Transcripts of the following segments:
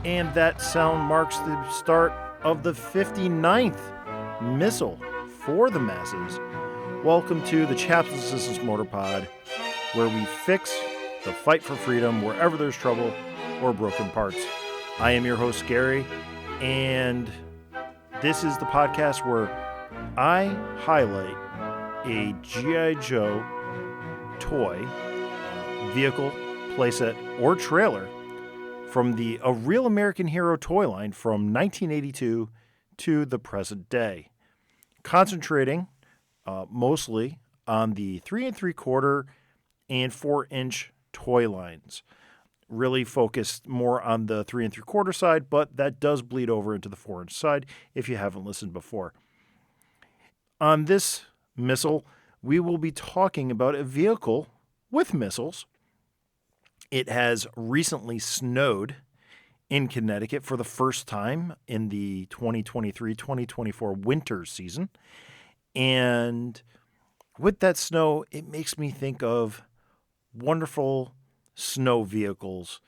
And that sound marks the start of the 59th Missal for the masses. Welcome to the Chaps and Assistants Motor Pod, where we fix the fight for freedom wherever there's trouble or broken parts. I am your host, Gary, and this is the podcast where I highlight a G.I. Joe toy, vehicle, playset, or trailer from A Real American Hero toy line from 1982 to the present day, concentrating mostly on the 3 3/4 and 4-inch toy lines. Really focused more on the 3 3/4 side, but that does bleed over into the 4-inch side if you haven't listened before. On this Missal, we will be talking about a vehicle with missiles. It has recently snowed in Connecticut for the first time in the 2023-2024 winter season. And with that snow, it makes me think of wonderful snow vehicles.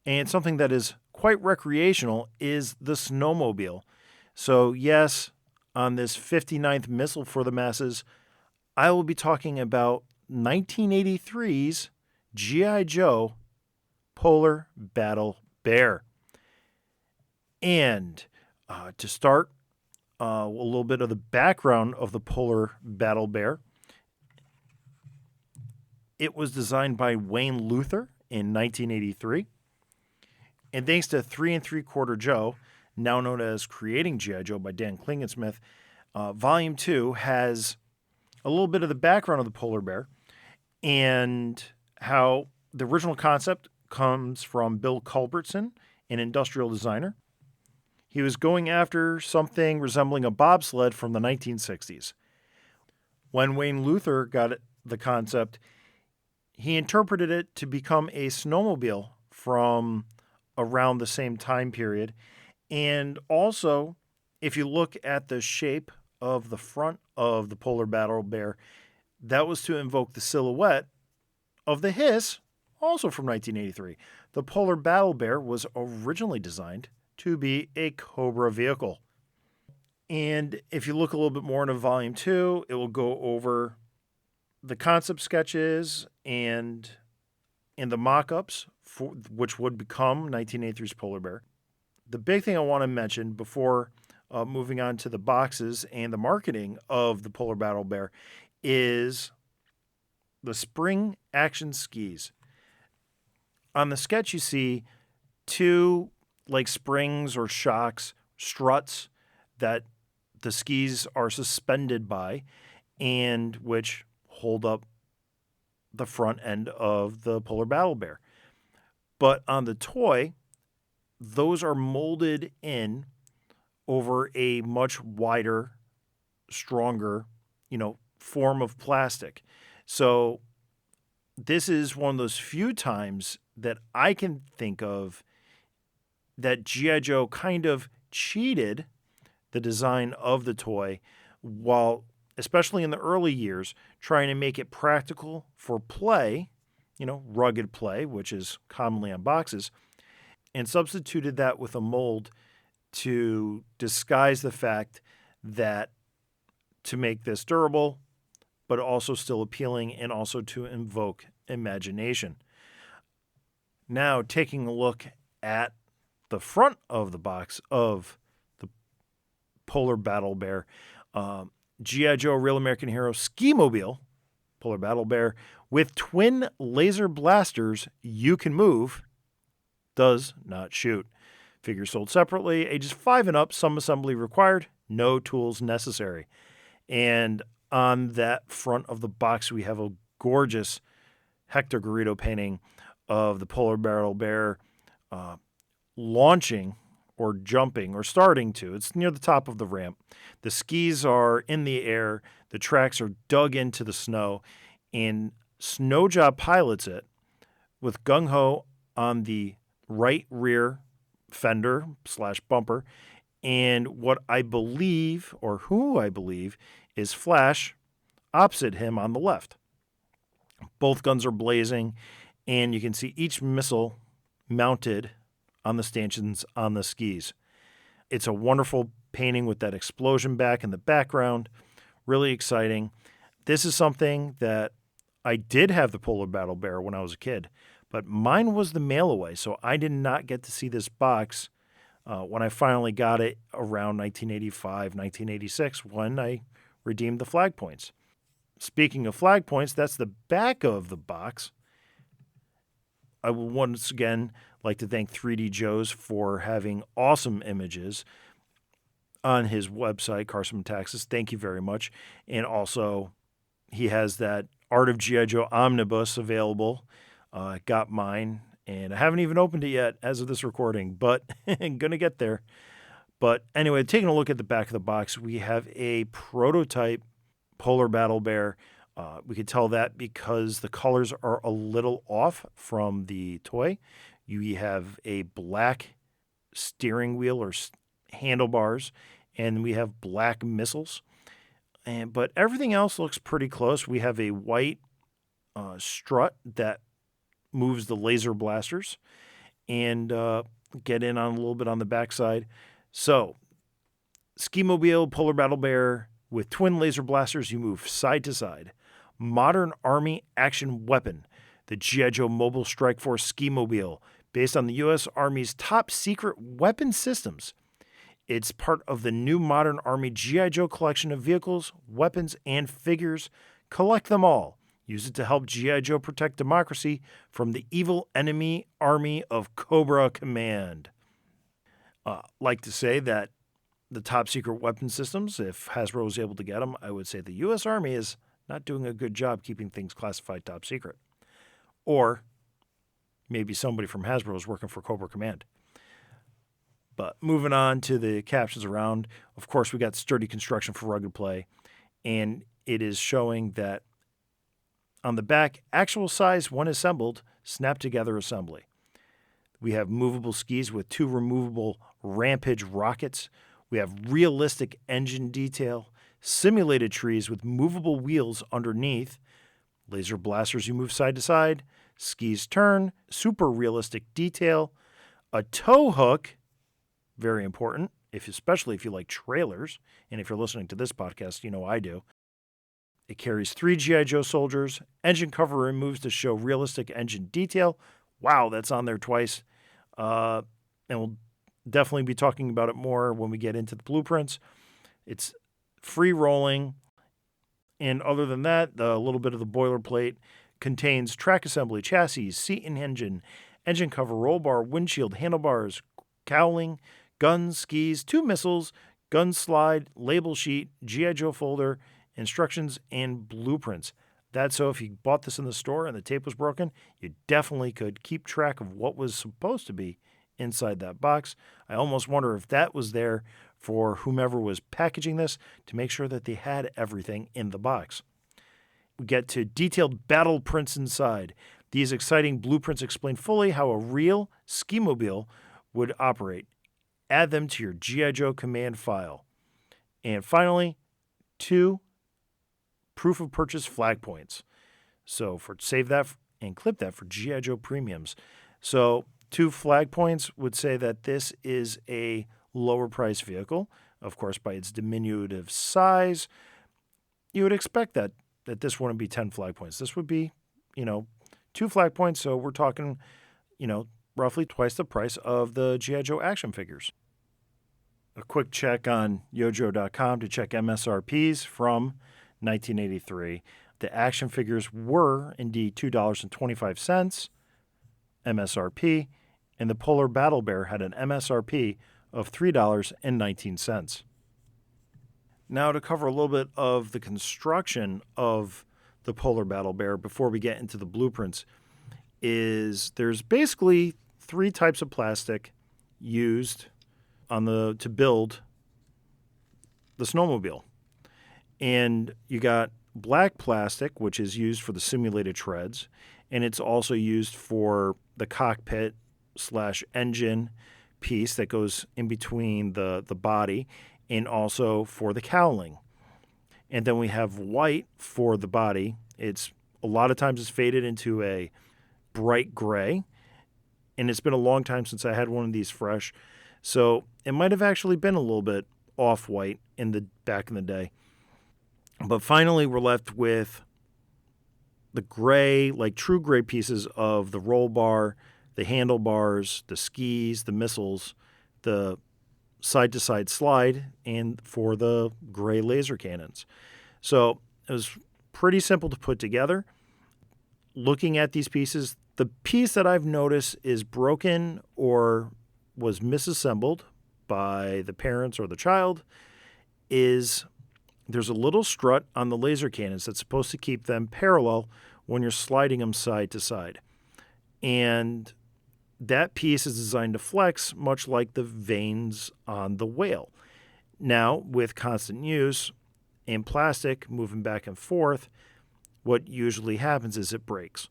And something that is quite recreational is the snowmobile. So yes, on this 59th Missal for the masses, I will be talking about 1983's G.I. Joe Polar Battle Bear. And to start, a little bit of the background of the Polar Battle Bear. It was designed by Wayne Luther in 1983. And thanks to 3 3/4 Joe, now known as Creating G.I. Joe by Dan Klingensmith, Volume 2 has a little bit of the background of the Polar Bear and how the original concept comes from Bill Culbertson, an industrial designer. He was going after something resembling a bobsled from the 1960s. When Wayne Luther got the concept, he interpreted it to become a snowmobile from around the same time period. And also, if you look at the shape of the front of the Polar Battle Bear, that was to invoke the silhouette of the Hiss, also from 1983. The Polar Battle Bear was originally designed to be a Cobra vehicle. And if you look a little bit more into Volume 2, it will go over the concept sketches and the mock-ups, which would become 1983's Polar Bear. The big thing I want to mention before moving on to the boxes and the marketing of the Polar Battle Bear is the spring action skis. On the sketch, you see two like springs or shocks, struts that the skis are suspended by and which hold up the front end of the Polar Battle Bear. But on the toy, those are molded in over a much wider, stronger, form of plastic. So this is one of those few times that I can think of that G.I. Joe kind of cheated the design of the toy while, especially in the early years, trying to make it practical for play, rugged play, which is commonly on boxes, and substituted that with a mold to disguise the fact that to make this durable, but also still appealing and also to invoke imagination. Now, taking a look at the front of the box of the Polar Battle Bear, G.I. Joe Real American Hero Ski Mobile, Polar Battle Bear, with twin laser blasters you can move, does not shoot. Figure sold separately, ages 5 and up, some assembly required, no tools necessary. And on that front of the box, we have a gorgeous Hector Garrido painting of the Polar Battle Bear launching or jumping or starting to. It's near the top of the ramp. The skis are in the air. The tracks are dug into the snow. And Snowjob pilots it with gung-ho on the right rear fender / bumper. And what I believe, or who I believe, is Flash opposite him on the left. Both guns are blazing, and you can see each missile mounted on the stanchions on the skis. It's a wonderful painting with that explosion back in the background. Really exciting. This is something that I did have the Polar Battle Bear when I was a kid, but mine was the mail away, so I did not get to see this box when I finally got it around 1985, 1986, when I redeemed the flag points. Speaking of flag points, that's the back of the box. I would once again like to thank 3D Joe's for having awesome images on his website, Carson Metaxas. Thank you very much. And also, he has that Art of G.I. Joe Omnibus available. I got mine, and I haven't even opened it yet as of this recording, but I'm going to get there. But anyway, taking a look at the back of the box, we have a prototype Polar Battle Bear. We could tell that because the colors are a little off from the toy. You have a black steering wheel or handlebars, and we have black Missals. But everything else looks pretty close. We have a white strut that moves the laser blasters, and get in on a little bit on the backside. So, Ski-Mobile Polar Battle Bear with twin laser blasters, you move side to side. Modern Army action weapon, the G.I. Joe Mobile Strike Force Ski-Mobile, based on the U.S. Army's top secret weapon systems. It's part of the new Modern Army G.I. Joe collection of vehicles, weapons, and figures. Collect them all. Use it to help G.I. Joe protect democracy from the evil enemy army of Cobra Command. Like to say that the top secret weapon systems, if Hasbro was able to get them, I would say the U.S. Army is not doing a good job keeping things classified top secret. Or maybe somebody from Hasbro is working for Cobra Command. But moving on to the captions around, of course, we got sturdy construction for rugged play. And it is showing that on the back, actual size when assembled, snap together assembly. We have movable skis with 2 removable Rampage rockets. We have realistic engine detail, simulated trees with movable wheels underneath, laser blasters you move side to side, skis turn, super realistic detail, a tow hook, very important, especially if you like trailers, and if you're listening to this podcast, you know I do. It carries 3 G.I. Joe soldiers, engine cover removes to show realistic engine detail. Wow, that's on there twice. And we'll definitely be talking about it more when we get into the blueprints. It's free rolling. And other than that, a little bit of the boilerplate contains track assembly, chassis, seat and engine cover, roll bar, windshield, handlebars, cowling, guns, skis, 2 missiles, gun slide, label sheet, G.I. Joe folder, instructions, and blueprints. That's so if you bought this in the store and the tape was broken, you definitely could keep track of what was supposed to be inside that box. I almost wonder if that was there for whomever was packaging this to make sure that they had everything in the box. We get to detailed battle prints inside. These exciting blueprints explain fully how a real Ski-Mobile would operate. Add them to your G.I. Joe command file. And finally, 2 proof of purchase flag points. So save that and clip that for G.I. Joe premiums. So 2 flag points would say that this is a lower price vehicle. Of course, by its diminutive size, you would expect that this wouldn't be 10 flag points. This would be, 2 flag points. So we're talking, roughly twice the price of the G.I. Joe action figures. A quick check on yojo.com to check MSRPs from 1983. The action figures were indeed $2.25 MSRP, and the Polar Battle Bear had an MSRP of $3.19. Now to cover a little bit of the construction of the Polar Battle Bear before we get into the blueprints, there's basically 3 types of plastic used to build the snowmobile. And you got black plastic, which is used for the simulated treads, and it's also used for the cockpit/engine piece that goes in between the body, and also for the cowling. And then we have white for the body. A lot of times it's faded into a bright gray, and it's been a long time since I had one of these fresh. So it might have actually been a little bit off-white back in the day. But finally, we're left with the gray, like true gray pieces of the roll bar, the handlebars, the skis, the Missals, the side-to-side slide, and for the gray laser cannons. So it was pretty simple to put together. Looking at these pieces, the piece that I've noticed is broken or was misassembled by the parents or the child is there's a little strut on the laser cannons that's supposed to keep them parallel when you're sliding them side to side. And that piece is designed to flex much like the vanes on the whale. Now, with constant use and plastic moving back and forth, what usually happens is it breaks.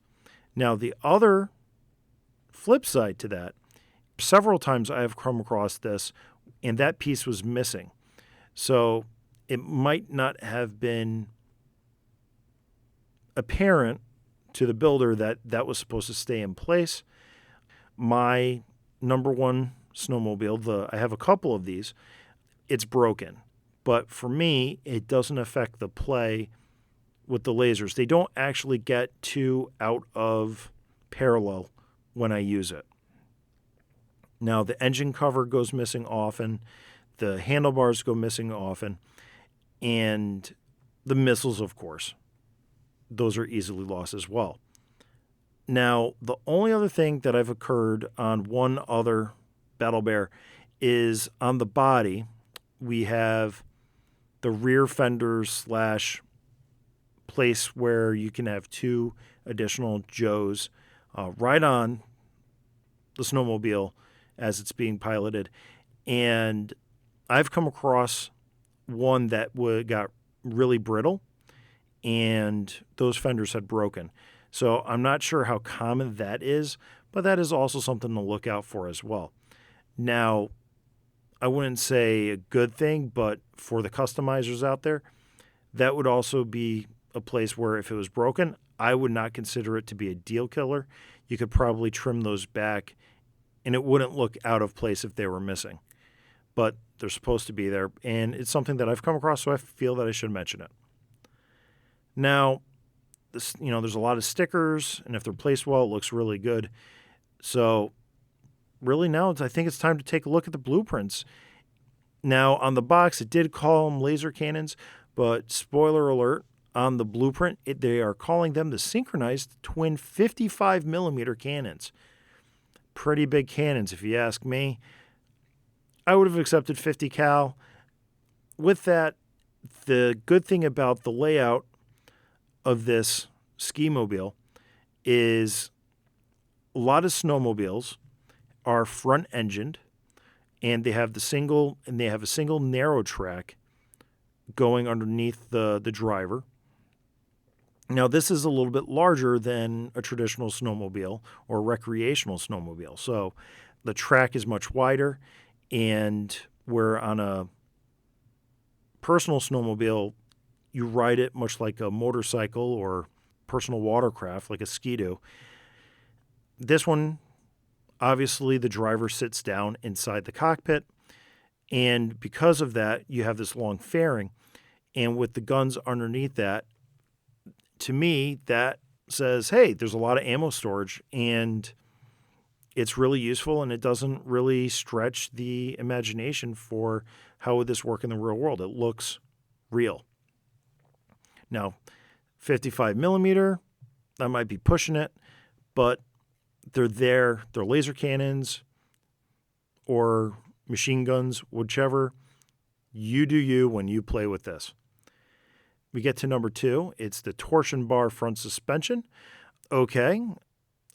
Now, the other flip side to that, several times I have come across this, and that piece was missing. So it might not have been apparent to the builder that that was supposed to stay in place. My number one snowmobile, I have a couple of these, it's broken. But for me, it doesn't affect the play with the lasers. They don't actually get too out of parallel when I use it. Now, the engine cover goes missing often. The handlebars go missing often. And the Missals, of course. Those are easily lost as well. Now, the only other thing that I've occurred on one other Battle Bear is on the body, we have the rear fenders / place where you can have 2 additional Joes right on the snowmobile as it's being piloted. And I've come across one that got really brittle, and those fenders had broken. So I'm not sure how common that is, but that is also something to look out for as well. Now, I wouldn't say a good thing, but for the customizers out there, that would also be a place where if it was broken, I would not consider it to be a deal killer. You could probably trim those back, and it wouldn't look out of place if they were missing. But they're supposed to be there, and it's something that I've come across, so I feel that I should mention it. Now, there's a lot of stickers, and if they're placed well, it looks really good. So really now, I think it's time to take a look at the blueprints. Now, on the box, it did call them laser cannons, but spoiler alert, on the blueprint, they are calling them the synchronized twin 55mm cannons. Pretty big cannons, if you ask me. I would have accepted 50 cal. With that, the good thing about the layout of this ski mobile is a lot of snowmobiles are front engined, and they have a single narrow track going underneath the driver. Now, this is a little bit larger than a traditional snowmobile or recreational snowmobile. So the track is much wider, and where on a personal snowmobile, you ride it much like a motorcycle or personal watercraft, like a Ski-Doo. This one, obviously, the driver sits down inside the cockpit, and because of that, you have this long fairing, and with the guns underneath that, to me, that says, hey, there's a lot of ammo storage, and it's really useful, and it doesn't really stretch the imagination for how would this work in the real world. It looks real. Now, 55mm, I might be pushing it, but they're there. They're laser cannons or machine guns, whichever. You do you when you play with this. We get to number 2. It's the torsion bar front suspension. Okay,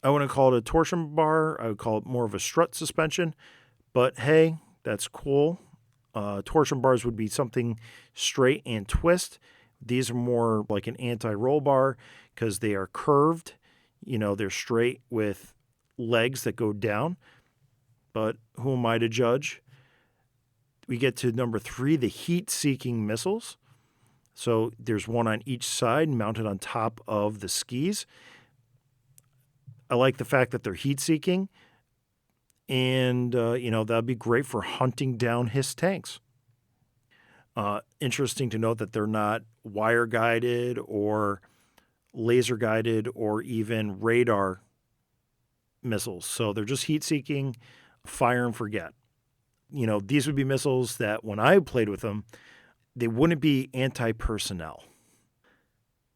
I wouldn't call it a torsion bar. I would call it more of a strut suspension. But hey, that's cool. Torsion bars would be something straight and twist. These are more like an anti-roll bar because they are curved. They're straight with legs that go down. But who am I to judge? We get to number 3, the heat-seeking Missals. So there's one on each side mounted on top of the skis. I like the fact that they're heat-seeking. And, that'd be great for hunting down Hiss tanks. Interesting to note that they're not wire guided or laser guided or even radar missiles. So they're just heat seeking, fire and forget. These would be missiles that when I played with them, they wouldn't be anti-personnel.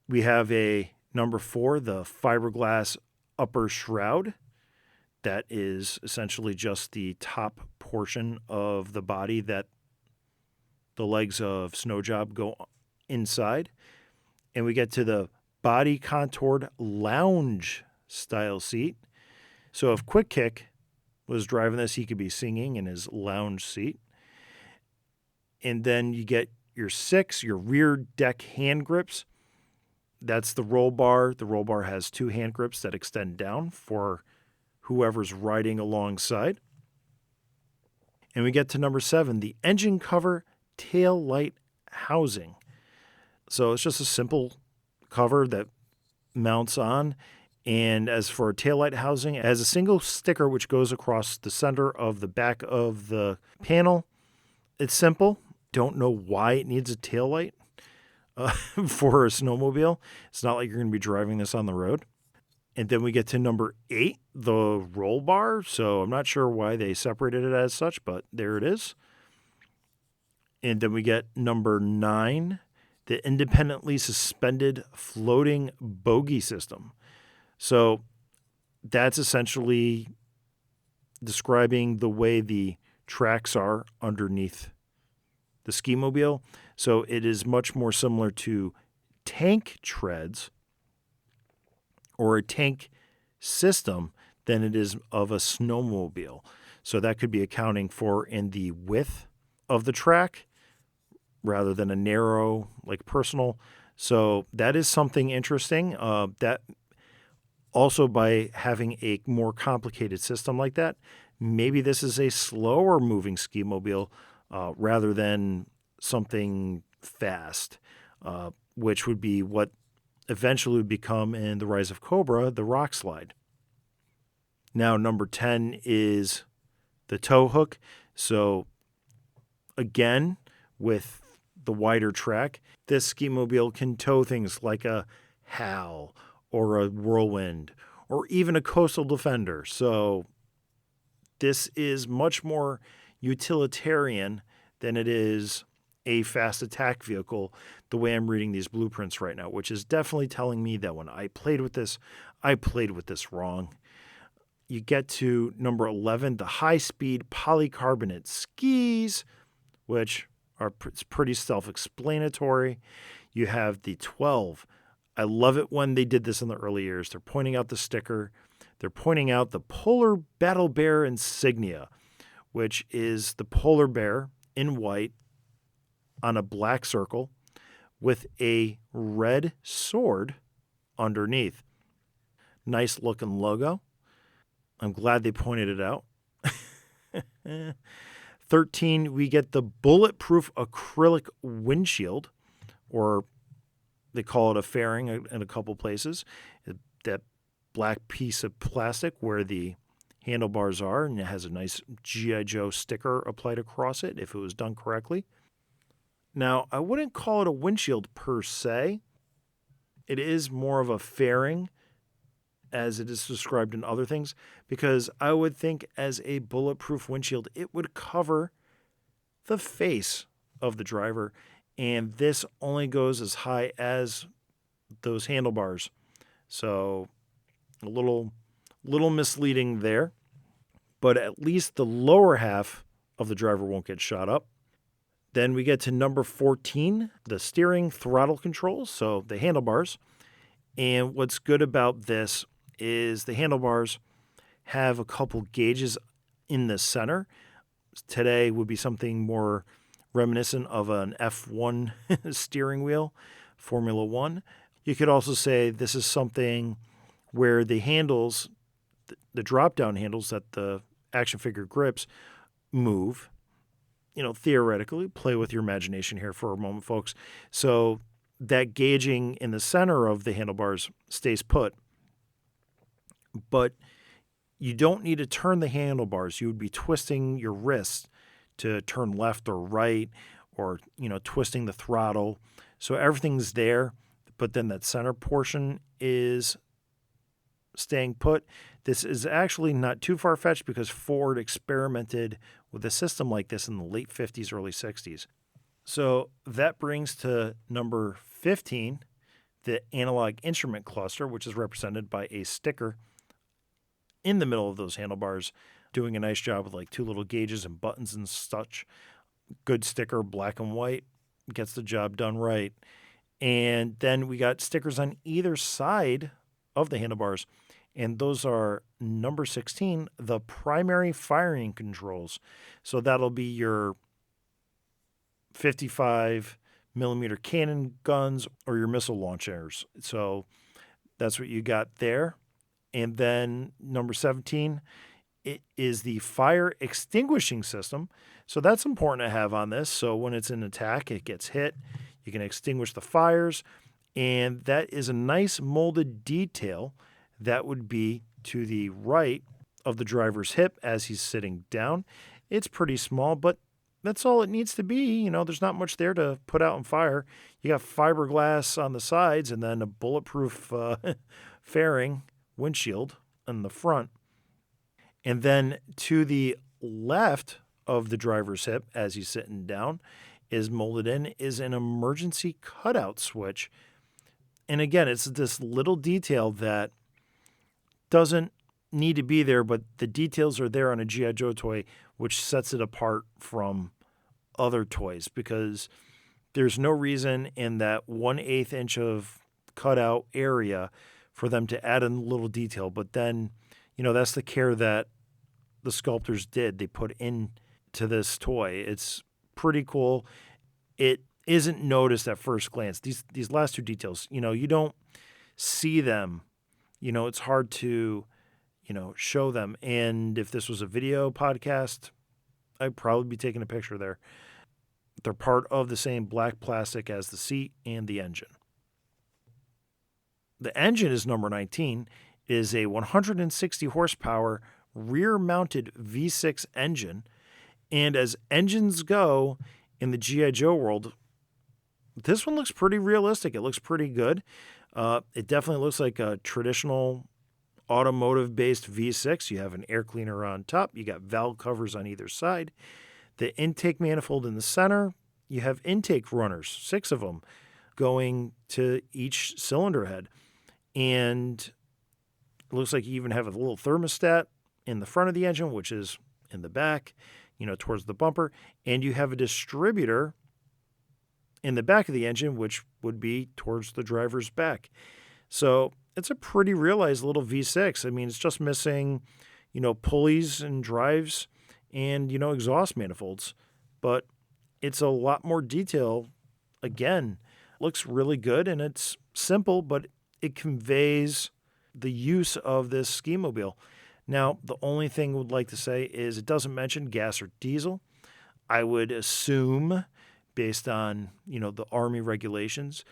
We have a number 4, the fiberglass upper shroud. That is essentially just the top portion of the body that the legs of Snow Job go inside. And we get to the body contoured lounge style seat. So if Quick Kick was driving this, he could be singing in his lounge seat. And then you get your 6, your rear deck hand grips. That's the roll bar. The roll bar has 2 hand grips that extend down for whoever's riding alongside. And we get to number 7, the engine cover tail light housing. So it's just a simple cover that mounts on. And as for a taillight housing, it has a single sticker which goes across the center of the back of the panel. It's simple. Don't know why it needs a taillight for a snowmobile. It's not like you're going to be driving this on the road. And then we get to number 8, the roll bar. So I'm not sure why they separated it as such, but there it is. And then we get number 9, the independently suspended floating bogey system. So that's essentially describing the way the tracks are underneath the ski mobile. So it is much more similar to tank treads or a tank system than it is of a snowmobile. So that could be accounting for in the width of the track rather than a narrow, like personal. So that is something interesting. That also, by having a more complicated system like that, maybe this is a slower moving ski mobile rather than something fast, which would be what eventually would become in The Rise of Cobra, the rock slide. Now, number 10 is the tow hook. So again, with the wider track, this ski mobile can tow things like a Hal or a Whirlwind or even a Coastal Defender. So this is much more utilitarian than it is a fast attack vehicle, the way I'm reading these blueprints right now, which is definitely telling me that when I played with this wrong. You get to number 11, the high-speed polycarbonate skis, which are pretty self-explanatory. You have the 12. I love it when they did this in the early years. They're pointing out the sticker. They're pointing out the Polar Battle Bear insignia, which is the polar bear in white on a black circle with a red sword underneath. Nice looking logo. I'm glad they pointed it out. 13, we get the bulletproof acrylic windshield, or they call it a fairing in a couple places. That black piece of plastic where the handlebars are, and it has a nice G.I. Joe sticker applied across it if it was done correctly. Now, I wouldn't call it a windshield per se. It is more of a fairing, as it is described in other things, because I would think as a bulletproof windshield, it would cover the face of the driver, and this only goes as high as those handlebars. So a little misleading there, but at least the lower half of the driver won't get shot up. Then we get to number 14, the steering throttle controls, so the handlebars. And what's good about this is the handlebars have a couple gauges in the center. Today would be something more reminiscent of an F1 steering wheel, Formula One. You could also say this is something where the handles, the drop-down handles that the action figure grips, move. Theoretically, play with your imagination here for a moment, folks. So that gauging in the center of the handlebars stays put. But You don't need to turn the handlebars. You would be twisting your wrists to turn left or right, or, twisting the throttle. So everything's there, but then that center portion is staying put. This is actually not too far-fetched because Ford experimented with a system like this in the late 50s, early 60s. So that brings to number 15, the analog instrument cluster, which is represented by a sticker in the middle of those handlebars, doing a nice job with like two little gauges and buttons and such. Good sticker, black and white, gets the job done right. And then we got stickers on either side of the handlebars, and those are number 16, the primary firing controls. So that'll be your 55 millimeter cannon guns or your missile launchers. So that's what you got there. And then number 17, it is the fire extinguishing system. So that's important to have on this. So when it's in attack, it gets hit, you can extinguish the fires. And that is a nice molded detail that would be to the right of the driver's hip as he's sitting down. It's pretty small, but that's all it needs to be. There's not much there to put out and fire. You got fiberglass on the sides and then a bulletproof fairing windshield on the front. And then to the left of the driver's hip as he's sitting down is molded in is an emergency cutout switch. And again, it's this little detail that doesn't need to be there, but the details are there on a G.I. Joe toy, which sets it apart from other toys, because there's no reason in that 1/8 inch of cutout area for them to add in a little detail. But then, that's the care that the sculptors did. They put into this toy. It's pretty cool. It isn't noticed at first glance. These last two details, you don't see them. It's hard to, show them. And if this was a video podcast, I'd probably be taking a picture there. They're part of the same black plastic as the seat and the engine. The engine is number 19. It is a 160 horsepower rear-mounted V6 engine. And as engines go in the G.I. Joe world, this one looks pretty realistic. It looks pretty good. It definitely looks like a traditional automotive-based V6. You have an air cleaner on top. You got valve covers on either side. The intake manifold in the center. You have intake runners, 6 of them, going to each cylinder head. And it looks like you even have a little thermostat in the front of the engine, which is in the back, towards the bumper. And you have a distributor in the back of the engine, which would be towards the driver's back. So it's a pretty realized little V6. I mean, it's just missing, pulleys and drives and, exhaust manifolds. But it's a lot more detail. Again, looks really good, and it's simple, but it conveys the use of this ski mobile. Now, the only thing I would like to say is it doesn't mention gas or diesel. I would assume, based on, the Army regulations,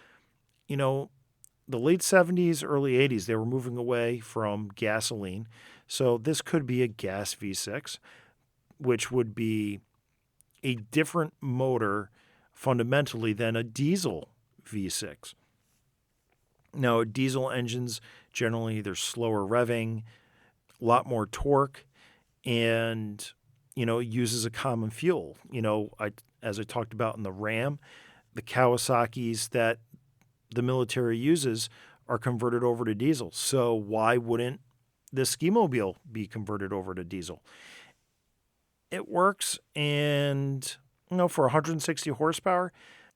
the late 70s, early 80s, they were moving away from gasoline. So this could be a gas V6, which would be a different motor fundamentally than a diesel V6. Now, diesel engines, generally, they're slower revving, a lot more torque, and, it uses a common fuel. As I talked about in the Ram, the Kawasaki's that the military uses are converted over to diesel. So why wouldn't this ski mobile be converted over to diesel? It works, and, for 160 horsepower,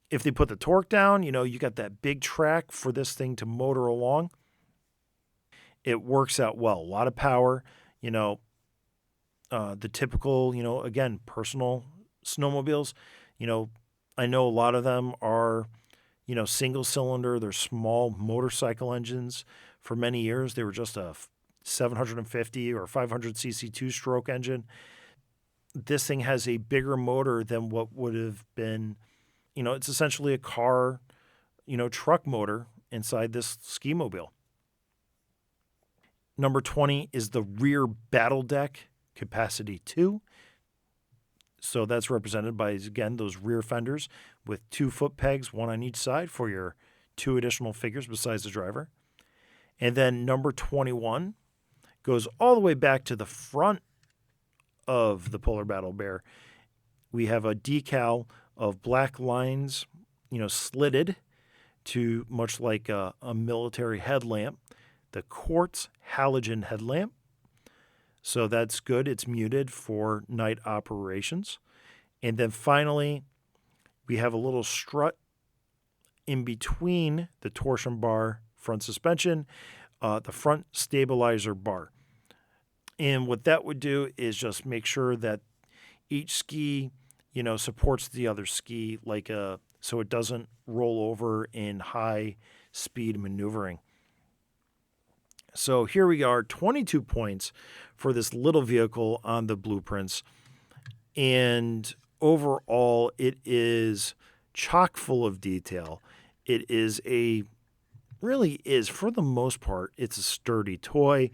if they put the torque down, you got that big track for this thing to motor along. It works out well. A lot of power, the typical, again, personal snowmobiles. I know a lot of them are, single cylinder. They're small motorcycle engines. For many years, they were just a 750 or 500 cc 2-stroke engine. This thing has a bigger motor than what would have been, it's essentially a car, truck motor inside this ski mobile. Number 20 is the rear battle deck, capacity 2. So that's represented by, again, those rear fenders with 2 foot pegs, one on each side for your 2 additional figures besides the driver. And then number 21 goes all the way back to the front of the Polar Battle Bear. We have a decal of black lines, slitted to much like a military headlamp, the quartz halogen headlamp. So that's good. It's muted for night operations. And then finally, we have a little strut in between the torsion bar front suspension, the front stabilizer bar. And what that would do is just make sure that each ski, supports the other ski so it doesn't roll over in high speed maneuvering. So here we are, 22 points for this little vehicle on the blueprints. And overall, it is chock full of detail. It really is, for the most part, it's a sturdy toy.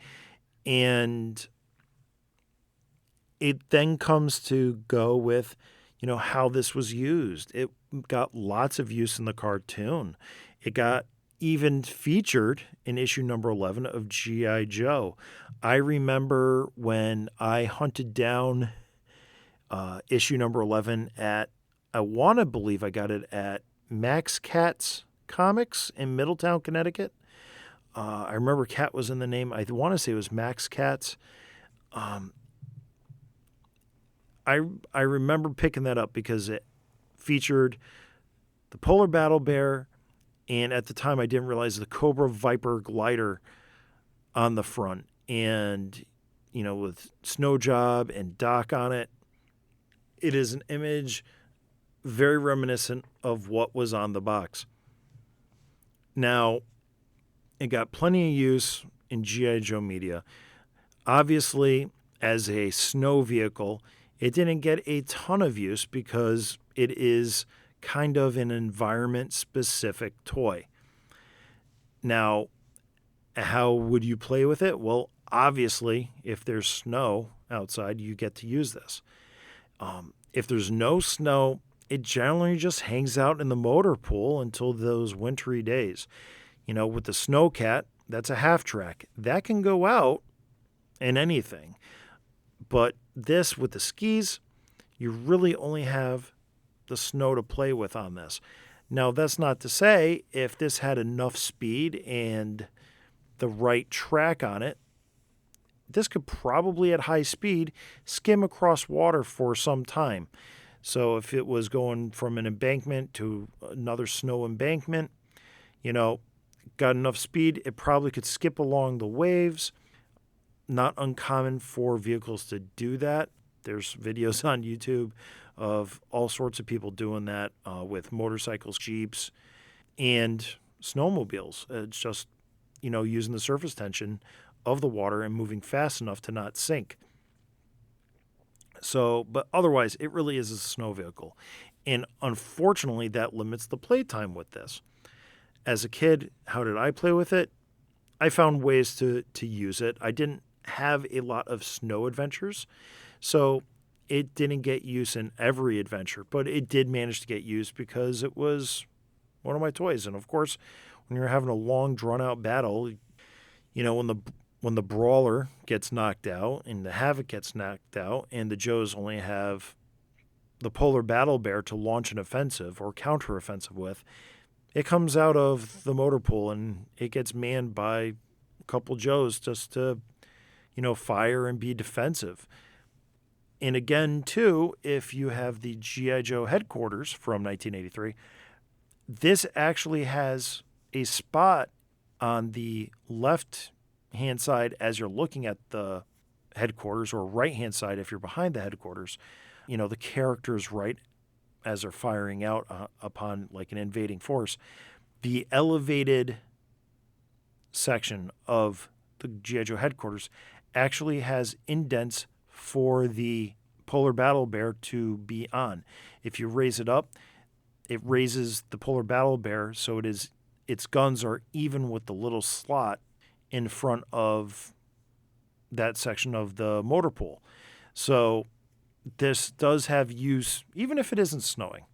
And it then comes to go with, how this was used. It got lots of use in the cartoon. It got even featured in issue number 11 of G.I. Joe. I remember when I hunted down issue number 11 I want to believe I got it at Max Cat's Comics in Middletown, Connecticut. I remember Cat was in the name. I want to say it was Max Cat's. I remember picking that up because it featured the Polar Battle Bear, and at the time I didn't realize the Cobra Viper glider on the front, and with Snow Job and Doc on it. It is an image very reminiscent of what was on the box. Now, it got plenty of use in G.I. Joe media. Obviously, as a snow vehicle, it didn't get a ton of use because it is kind of an environment-specific toy. Now, how would you play with it? Well, obviously, if there's snow outside, you get to use this. If there's no snow, it generally just hangs out in the motor pool until those wintry days. With the Snowcat, that's a half track. That can go out in anything. But this, with the skis, you really only have the snow to play with on this. Now, that's not to say if this had enough speed and the right track on it, this could probably at high speed skim across water for some time. So if it was going from an embankment to another snow embankment, got enough speed, it probably could skip along the waves. Not uncommon for vehicles to do that. There's videos on YouTube of all sorts of people doing that with motorcycles, Jeeps, and snowmobiles. It's just, using the surface tension of the water and moving fast enough to not sink. So, but otherwise, it really is a snow vehicle. And unfortunately, that limits the playtime with this. As a kid, how did I play with it? I found ways to use it. I didn't have a lot of snow adventures, so it didn't get use in every adventure, but it did manage to get used because it was one of my toys. And of course, when you're having a long, drawn-out battle, when the Brawler gets knocked out and the Havoc gets knocked out and the Joes only have the Polar Battle Bear to launch an offensive or counter-offensive with, it comes out of the motor pool and it gets manned by a couple Joes just to, fire and be defensive. And again, too, if you have the G.I. Joe headquarters from 1983, this actually has a spot on the left-hand side as you're looking at the headquarters, or right-hand side if you're behind the headquarters. The characters right as they're firing out upon like an invading force. The elevated section of the G.I. Joe headquarters actually has indents for the Polar Battle Bear to be on. If you raise it up, it raises the Polar Battle Bear so its guns are even with the little slot in front of that section of the motor pool. So this does have use even if it isn't snowing.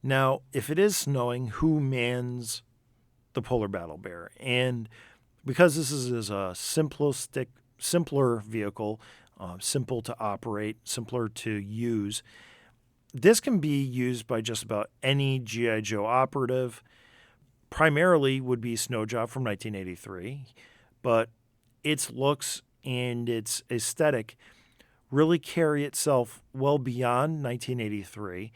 Now, if it is snowing, who mans the polar battle bear? And because this is a simpler vehicle, simple to operate, simpler to use, this can be used by just about any G.I. Joe operative. Primarily would be Snow Job from 1983, but its looks and its aesthetic really carry itself well beyond 1983.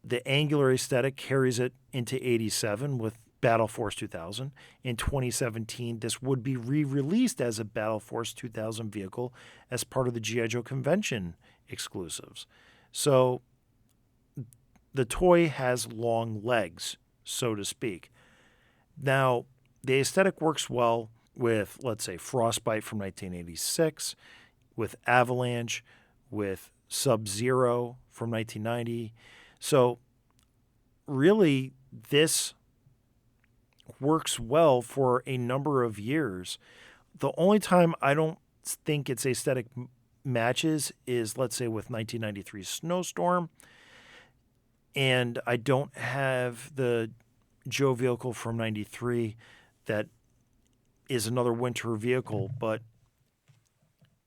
The angular aesthetic carries it into 87 with Battle Force 2000. In 2017, this would be re-released as a Battle Force 2000 vehicle as part of the G.I. Joe convention exclusives. So the toy has long legs, so to speak. Now, the aesthetic works well with, let's say, Frostbite from 1986, with Avalanche, with Sub-Zero from 1990. So really, this works well for a number of years. The only time I don't think its aesthetic matches is, let's say, with 1993 Snowstorm. And I don't have the Joe vehicle from 93 that is another winter vehicle, but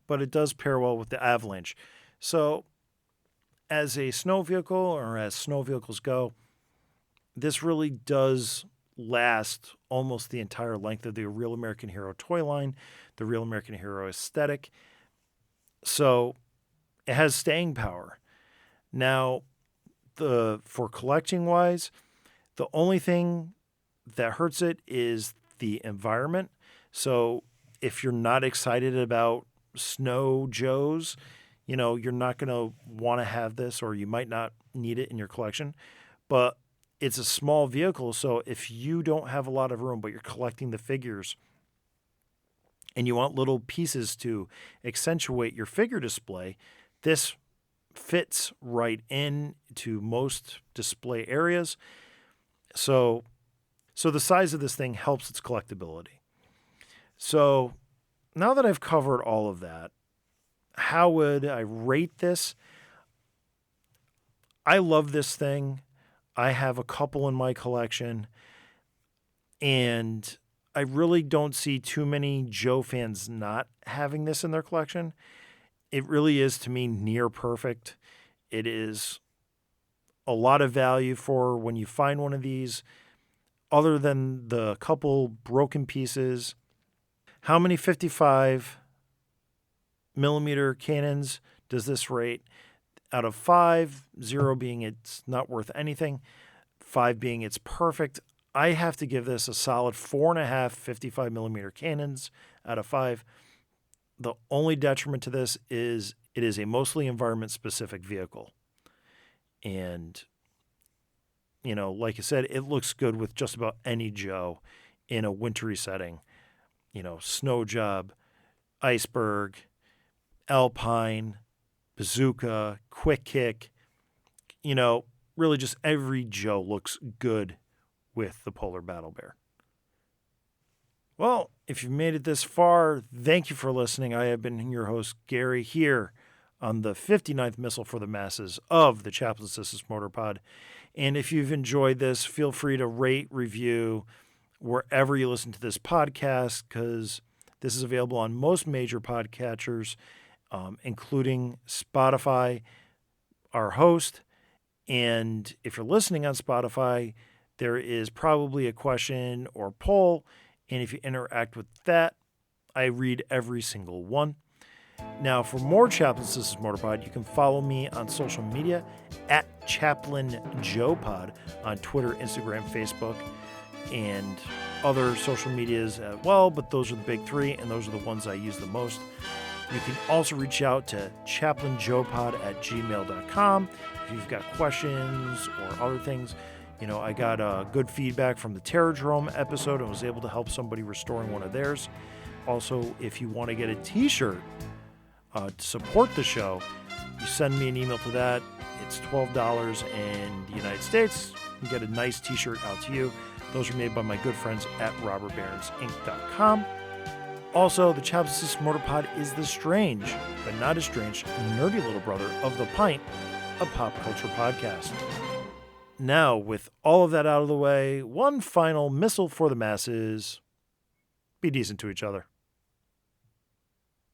it does pair well with the Avalanche. So as a snow vehicle, or as snow vehicles go, this really does last almost the entire length of the Real American Hero toy line, the Real American Hero aesthetic. So it has staying power. Now, for collecting wise, the only thing that hurts it is the environment. So if you're not excited about Snow Joes, you're not going to want to have this, or you might not need it in your collection. But it's a small vehicle, so if you don't have a lot of room, but you're collecting the figures and you want little pieces to accentuate your figure display, this fits right into most display areas. So the size of this thing helps its collectability. So now that I've covered all of that, how would I rate this? I love this thing. I have a couple in my collection, and I really don't see too many Joe fans not having this in their collection. It really is, to me, near perfect. It is a lot of value for when you find one of these, other than the couple broken pieces. How many 55 millimeter cannons does this rate? Out of 5, 0 being it's not worth anything, 5 being it's perfect, I have to give this a solid 4.5 55 millimeter cannons out of 5. The only detriment to this is it is a mostly environment specific vehicle. And, like I said, it looks good with just about any Joe in a wintry setting. Snow Job, Iceberg, Alpine, Bazooka, Quick Kick, really just every Joe looks good with the Polar Battle Bear. Well, if you've made it this far, thank you for listening. I have been your host, Gary, here on the 59th Missal for the Masses of the Chaplain Sisters Motor Pod. And if you've enjoyed this, feel free to rate, review, wherever you listen to this podcast, because this is available on most major podcatchers, including Spotify, our host. And if you're listening on Spotify, there is probably a question or poll. And if you interact with that, I read every single one. Now, for more Chaplain Sisters Motorpod, you can follow me on social media at Chaplain Joe Pod on Twitter, Instagram, Facebook, and other social medias as well. But those are the big three, and those are the ones I use the most. You can also reach out to chaplainjoepod@gmail.com if you've got questions or other things. I got good feedback from the Terradrome episode and was able to help somebody restoring one of theirs. Also, if you want to get a t-shirt to support the show, you send me an email to that. It's $12 in the United States. You can get a nice t-shirt out to you. Those are made by my good friends at robertbaronsinc.com. Also, the Chapstick Mortar Pod is the strange, but not as strange, nerdy little brother of The Pint, a pop culture podcast. Now, with all of that out of the way, one final missile for the masses. Be decent to each other.